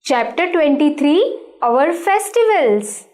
Chapter 23, Our Festivals.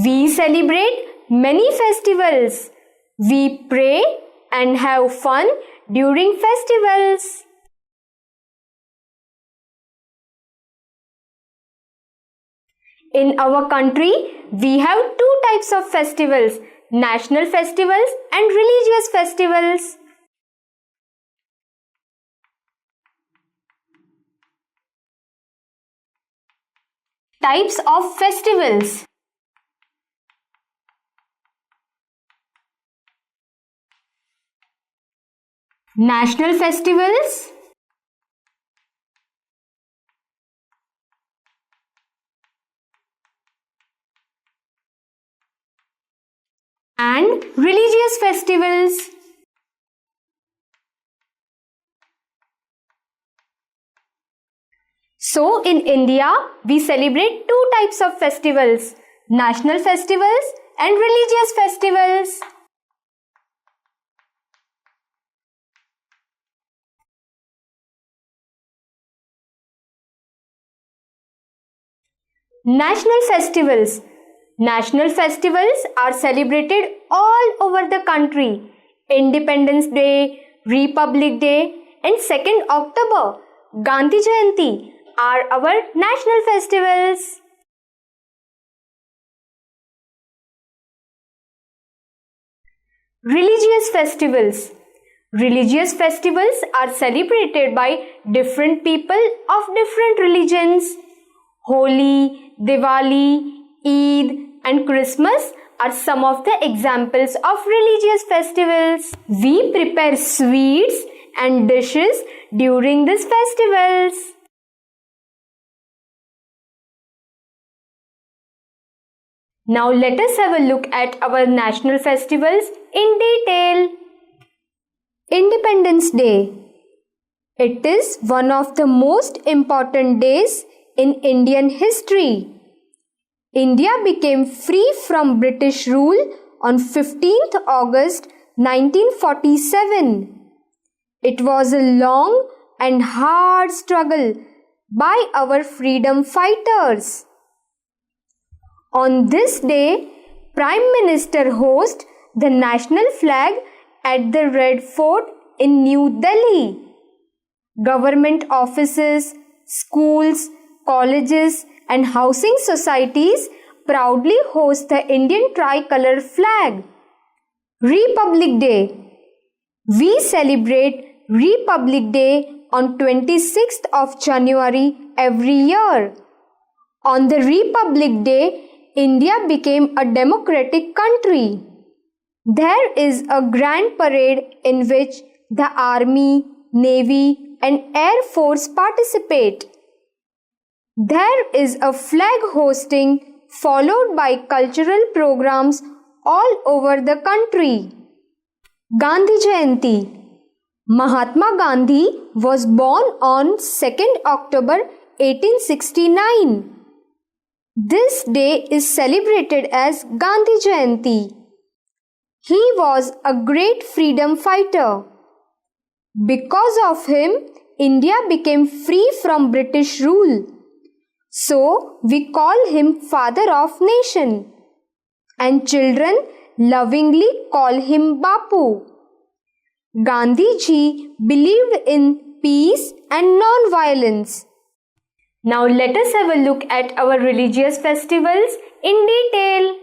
We celebrate many festivals. We pray and have fun during festivals. In our country, we have two types of festivals: national festivals and religious festivals. Types of festivals. National festivals, and religious festivals. So in India, we celebrate two types of festivals: national festivals and religious festivals. National festivals. National festivals are celebrated all over the country. Independence Day, Republic Day, and 2nd October, Gandhi Jayanti are our national festivals. Religious festivals. Religious festivals are celebrated by different people of different religions. Holi, Diwali, Eid, and Christmas are some of the examples of religious festivals. We prepare sweets and dishes during these festivals. Now let us have a look at our national festivals in detail. Independence Day. It is one of the most important days in Indian history. India became free from British rule on 15th August 1947. It was a long and hard struggle by our freedom fighters. On this day, Prime Minister hoists the national flag at the Red Fort in New Delhi. Government offices, schools, colleges, and housing societies proudly host the Indian tricolor flag. Republic Day. We celebrate Republic Day on 26th of January every year. On the Republic Day, India became a democratic country. There is a grand parade in which the Army, Navy, and Air Force participate. There is a flag hosting followed by cultural programs all over the country. Gandhi Jayanti. Mahatma Gandhi was born on 2nd October 1869. This day is celebrated as Gandhi Jayanti. He was a great freedom fighter. Because of him, India became free from British rule. So, we call him Father of Nation. And children lovingly call him Bapu. Gandhi ji believed in peace and non-violence. Now let us have a look at our religious festivals in detail.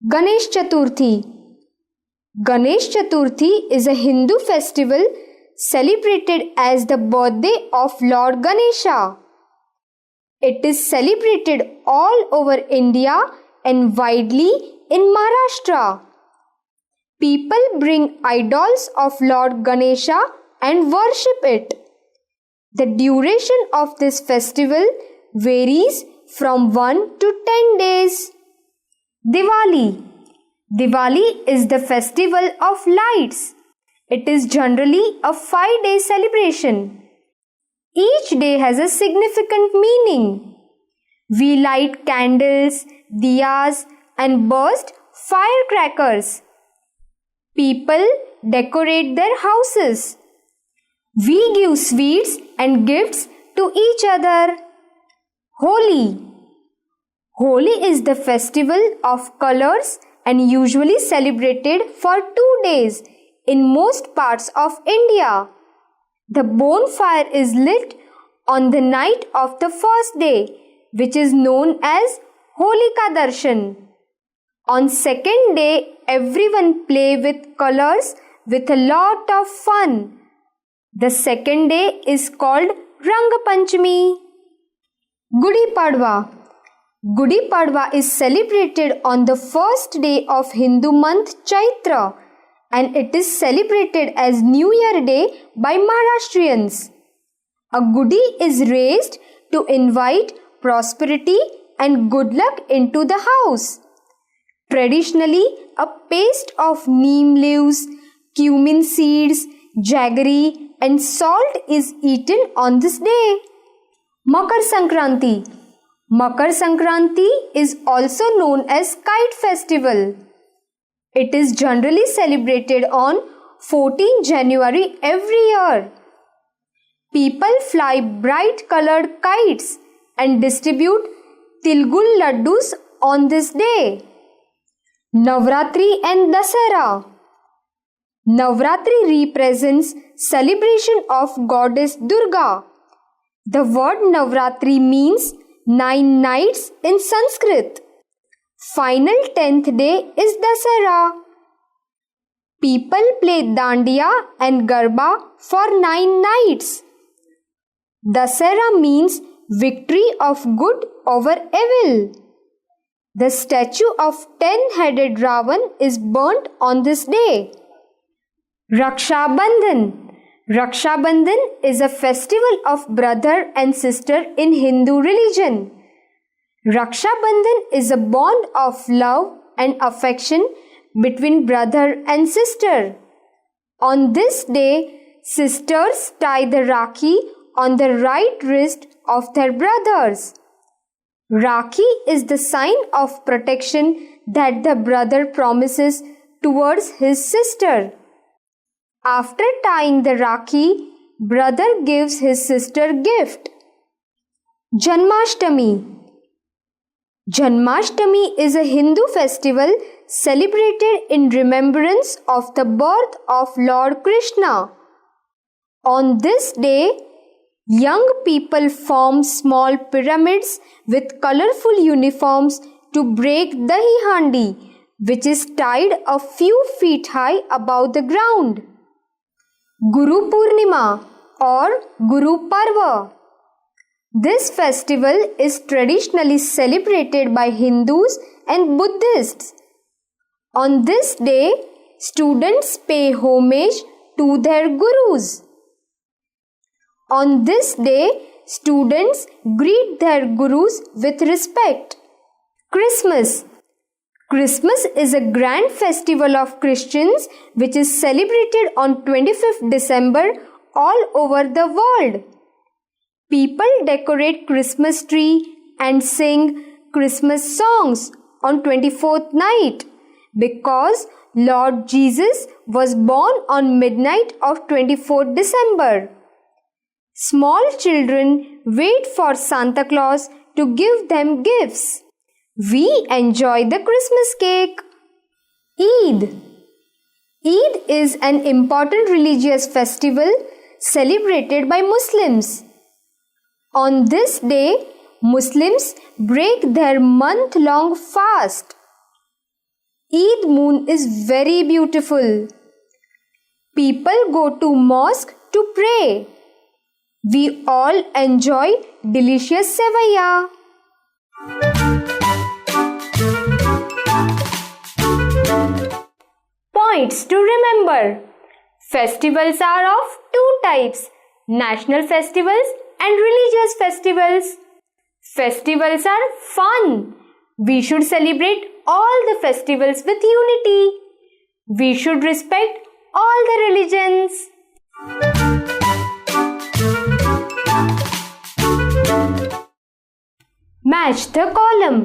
Ganesh Chaturthi. Ganesh Chaturthi is a Hindu festival celebrated as the birthday of Lord Ganesha. It is celebrated all over India and widely in Maharashtra. People bring idols of Lord Ganesha and worship it. The duration of this festival varies from 1 to 10 days. Diwali. Diwali is the festival of lights. It is generally a 5-day celebration. Each day has a significant meaning. We light candles, diyas, and burst firecrackers. People decorate their houses. We give sweets and gifts to each other. Holi. Holi is the festival of colors and usually celebrated for 2 days in most parts of India. The bonfire is lit on the night of the first day, which is known as Holika Darshan. On second day, everyone play with colors with a lot of fun. The second day is called Rang Panchami. Gudi Padwa. Gudi Padwa is celebrated on the first day of Hindu month Chaitra, and it is celebrated as New Year Day by Maharashtrians. A gudi is raised to invite prosperity and good luck into the house. Traditionally, a paste of neem leaves, cumin seeds, jaggery and salt is eaten on this day. Makar Sankranti. Makar Sankranti is also known as Kite Festival. It is generally celebrated on 14 January every year. People fly bright colored kites and distribute Tilgul Laddus on this day. Navratri and Dasara. Navratri represents celebration of goddess Durga. The word Navratri means 9 nights in Sanskrit. Final 10th day is Dasara. People play Dandiya and Garba for 9 nights. Dasara means victory of good over evil. The statue of 10-headed Ravan is burnt on this day. Raksha Bandhan. Raksha Bandhan is a festival of brother and sister in Hindu religion. Raksha Bandhan is a bond of love and affection between brother and sister. On this day, sisters tie the Rakhi on the right wrist of their brothers. Rakhi is the sign of protection that the brother promises towards his sister. After tying the Rakhi, brother gives his sister gift. Janmashtami. Janmashtami is a Hindu festival celebrated in remembrance of the birth of Lord Krishna. On this day, young people form small pyramids with colorful uniforms to break Dahi Handi, which is tied a few feet high above the ground. Guru Purnima or Guru Parva. This festival is traditionally celebrated by Hindus and Buddhists. On this day, students pay homage to their gurus. On this day, students greet their gurus with respect. Christmas. Christmas is a grand festival of Christians which is celebrated on 25th December all over the world. People decorate Christmas tree and sing Christmas songs on 24th night because Lord Jesus was born on midnight of 24th December. Small children wait for Santa Claus to give them gifts. We enjoy the Christmas cake. Eid. Eid is an important religious festival celebrated by Muslims. On this day, Muslims break their month-long fast. Eid moon is very beautiful. People go to mosque to pray. We all enjoy delicious sevaya. Points to remember. Festivals are of 2 types: national festivals and religious festivals. Festivals are fun. We should celebrate all the festivals with unity. We should respect all the religions. Match the column.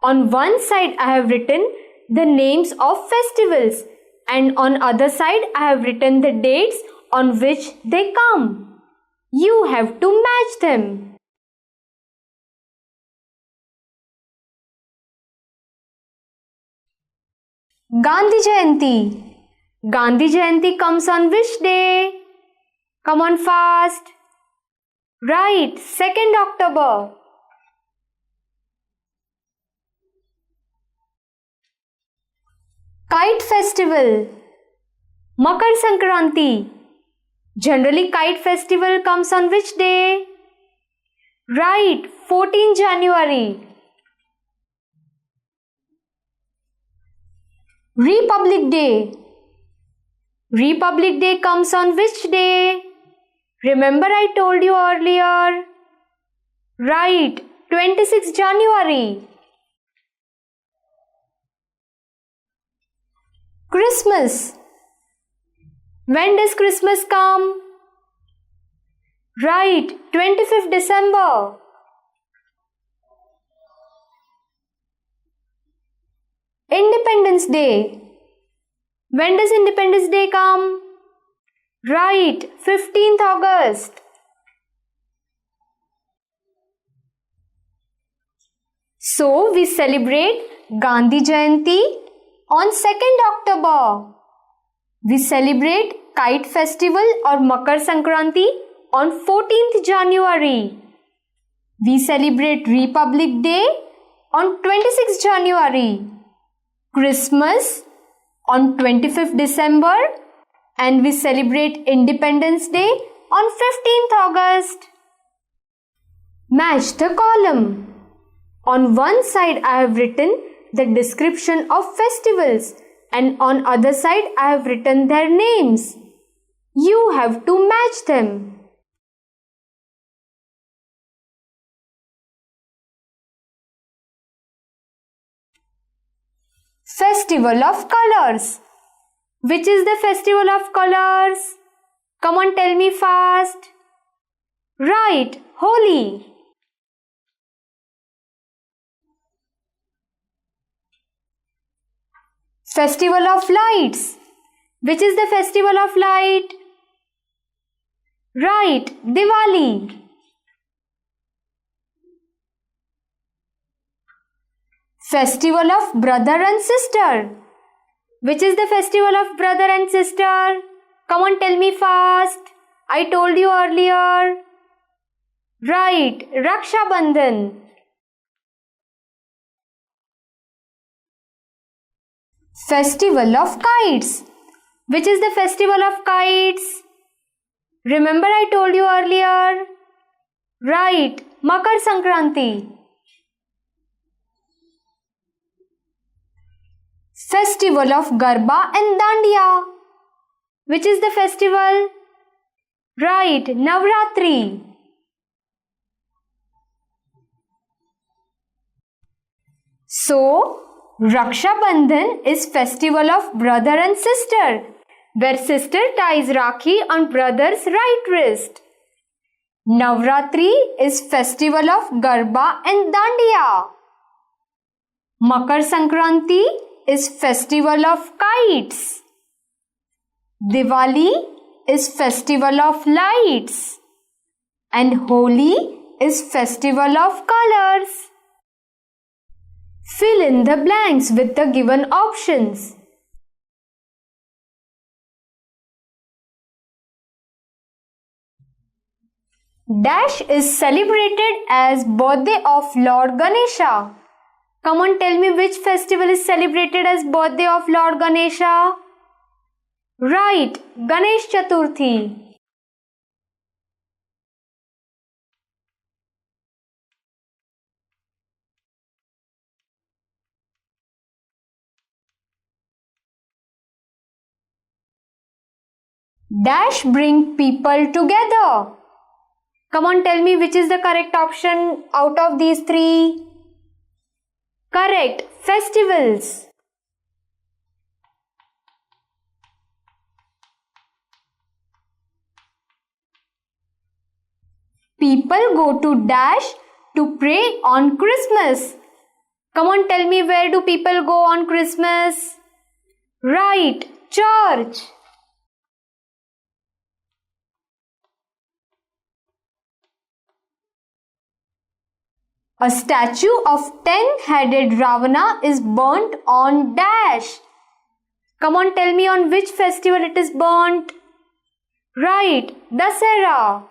On one side I have written the names of festivals and on other side I have written the dates on which they come. You have to match them. Gandhi Jayanti. Gandhi Jayanti comes on which day? Come on fast. Right, 2nd October. Kite Festival. Makar Sankranti. Generally, Kite Festival comes on which day? Right, 14 January. Republic Day. Republic Day comes on which day? Remember I told you earlier. Right, 26 January. Christmas. When does Christmas come? Right, 25th December. Independence Day. When does Independence Day come? Right, 15th August. So we celebrate Gandhi Jayanti on 2nd October. We celebrate Kite Festival or Makar Sankranti on 14th January. We celebrate Republic Day on 26th January. Christmas on 25th December, and we celebrate Independence Day on 15th August. Match the column. On one side I have written the description of festivals and on other side I have written their names. You have to match them. Festival of Colors. Which is the Festival of Colors? Come on, tell me fast. Right, Holi. Festival of Lights. Which is the Festival of Light? Right, Diwali. Festival of Brother and Sister. Which is the Festival of Brother and Sister? Come on, tell me fast. I told you earlier. Right, Raksha Bandhan. Festival of Kites. Which is the Festival of Kites? Remember I told you earlier. Right, Makar Sankranti. Festival of Garba and Dandiya. Which is the festival? Right, Navratri. So, Raksha Bandhan is festival of brother and sister, where sister ties Rakhi on brother's right wrist. Navratri is festival of Garba and Dandiya. Makar Sankranti is festival of kites. Diwali is festival of lights. And Holi is festival of colors. Fill in the blanks with the given options. Dash is celebrated as birthday of Lord Ganesha. Come on, tell me which festival is celebrated as birthday of Lord Ganesha? Right, Ganesh Chaturthi. Dash bring people together. Come on, tell me which is the correct option out of these three. Correct, festivals. People go to Dash to pray on Christmas. Come on, tell me where do people go on Christmas? Right, church. A statue of 10-headed Ravana is burnt on dash. Come on, tell me on which festival it is burnt. Right, Dasara.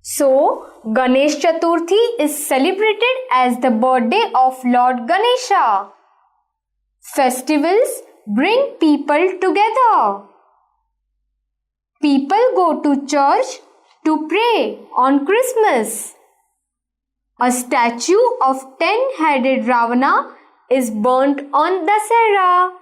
So, Ganesh Chaturthi is celebrated as the birthday of Lord Ganesha. Festivals bring people together. People go to church to pray on Christmas. A statue of 10-headed Ravana is burnt on Dasara.